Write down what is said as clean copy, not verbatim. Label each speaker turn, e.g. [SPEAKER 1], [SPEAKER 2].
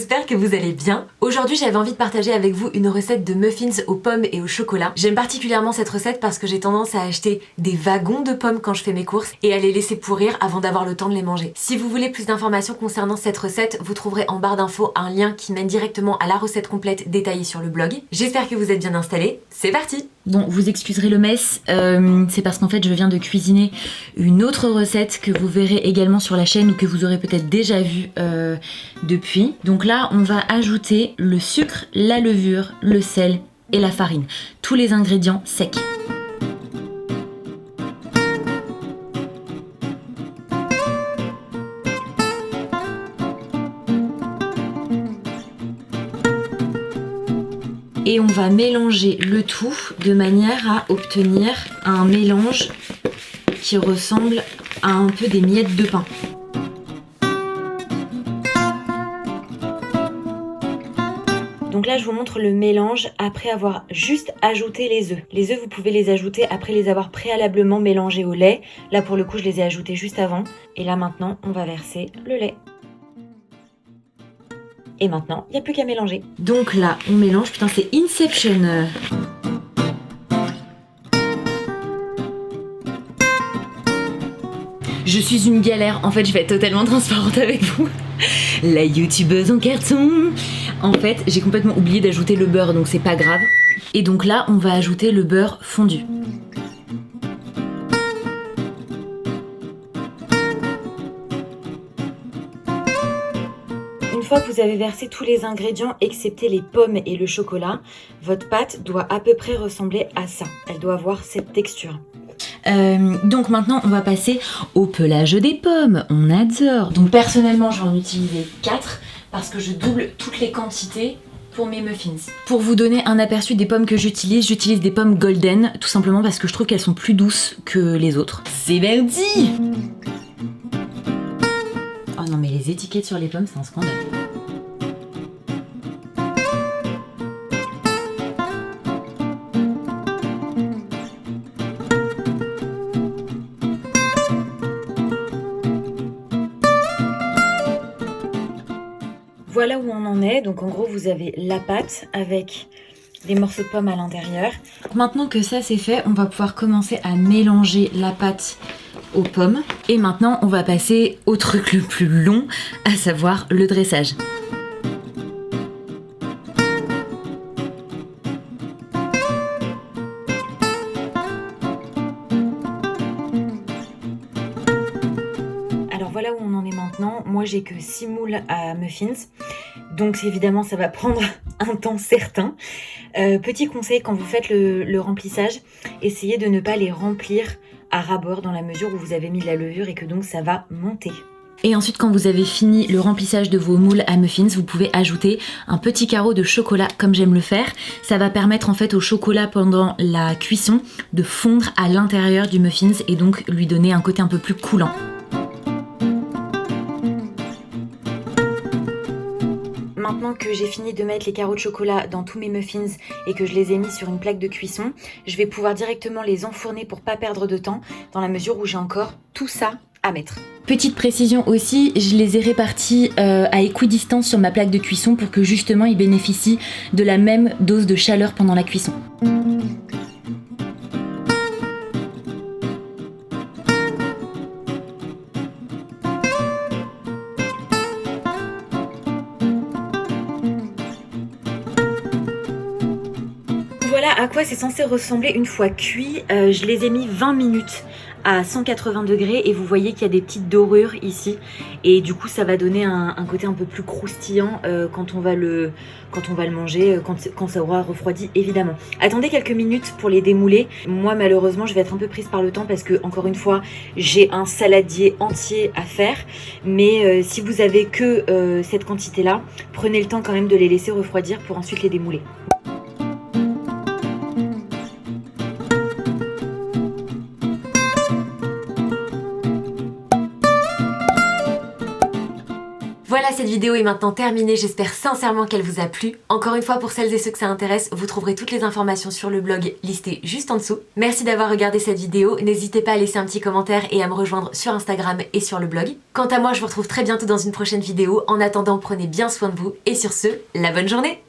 [SPEAKER 1] j'espère que vous allez bien. Aujourd'hui j'avais envie de partager avec vous une recette de muffins aux pommes et au chocolat. J'aime particulièrement cette recette parce que j'ai tendance à acheter des wagons de pommes quand je fais mes courses et à les laisser pourrir avant d'avoir le temps de les manger. Si vous voulez plus d'informations concernant cette recette, vous trouverez en barre d'infos un lien qui mène directement à la recette complète détaillée sur le blog. J'espère que vous êtes bien installés, c'est parti!
[SPEAKER 2] Bon, vous excuserez le mess, c'est parce qu'en fait je viens de cuisiner une autre recette que vous verrez également sur la chaîne ou que vous aurez peut-être déjà vue depuis. Donc là, on va ajouter le sucre, la levure, le sel et la farine. Tous les ingrédients secs. Et on va mélanger le tout de manière à obtenir un mélange qui ressemble à un peu des miettes de pain. Donc là, je vous montre le mélange après avoir juste ajouté les œufs. Les œufs, vous pouvez les ajouter après les avoir préalablement mélangés au lait. Là, pour le coup, je les ai ajoutés juste avant. Et là, maintenant, on va verser le lait. Et maintenant, il n'y a plus qu'à mélanger. Donc là, on mélange. Putain, c'est Inception. Je suis une galère. En fait, je vais être totalement transparente avec vous. La youtubeuse en carton. En fait, j'ai complètement oublié d'ajouter le beurre, donc c'est pas grave. Et donc là, on va ajouter le beurre fondu. Une fois que vous avez versé tous les ingrédients, excepté les pommes et le chocolat, votre pâte doit à peu près ressembler à ça. Elle doit avoir cette texture. Donc maintenant, on va passer au pelage des pommes. On adore. Donc personnellement, je vais en utiliser 4 parce que je double toutes les quantités pour mes muffins. Pour vous donner un aperçu des pommes que j'utilise des pommes golden, tout simplement parce que je trouve qu'elles sont plus douces que les autres. C'est parti! Oh non, mais les étiquettes sur les pommes, c'est un scandale. Voilà où on en est. Donc en gros, vous avez la pâte avec des morceaux de pommes à l'intérieur. Maintenant que ça c'est fait, on va pouvoir commencer à mélanger la pâte aux pommes. Et maintenant, on va passer au truc le plus long, à savoir le dressage. Alors voilà où on en est maintenant. Moi j'ai que 6 moules à muffins, donc évidemment ça va prendre un temps certain. Petit conseil, quand vous faites le remplissage, essayez de ne pas les remplir à ras-bord dans la mesure où vous avez mis de la levure et que donc ça va monter. Et ensuite, quand vous avez fini le remplissage de vos moules à muffins, vous pouvez ajouter un petit carreau de chocolat comme j'aime le faire. Ça va permettre en fait au chocolat pendant la cuisson de fondre à l'intérieur du muffins et donc lui donner un côté un peu plus coulant. Maintenant que j'ai fini de mettre les carreaux de chocolat dans tous mes muffins et que je les ai mis sur une plaque de cuisson, je vais pouvoir directement les enfourner pour pas perdre de temps dans la mesure où j'ai encore tout ça à mettre. Petite précision aussi, je les ai répartis à équidistance sur ma plaque de cuisson pour que justement ils bénéficient de la même dose de chaleur pendant la cuisson. Voilà à quoi c'est censé ressembler une fois cuit. Je les ai mis 20 minutes à 180 degrés et vous voyez qu'il y a des petites dorures ici et du coup ça va donner un côté un peu plus croustillant quand on va le manger, quand ça aura refroidi évidemment. Attendez quelques minutes pour les démouler. Moi malheureusement je vais être un peu prise par le temps parce que encore une fois j'ai un saladier entier à faire, mais si vous avez que cette quantité là, prenez le temps quand même de les laisser refroidir pour ensuite les démouler.
[SPEAKER 1] Voilà, cette vidéo est maintenant terminée, j'espère sincèrement qu'elle vous a plu. Encore une fois, pour celles et ceux que ça intéresse, vous trouverez toutes les informations sur le blog listées juste en dessous. Merci d'avoir regardé cette vidéo, n'hésitez pas à laisser un petit commentaire et à me rejoindre sur Instagram et sur le blog. Quant à moi, je vous retrouve très bientôt dans une prochaine vidéo. En attendant, prenez bien soin de vous et sur ce, la bonne journée!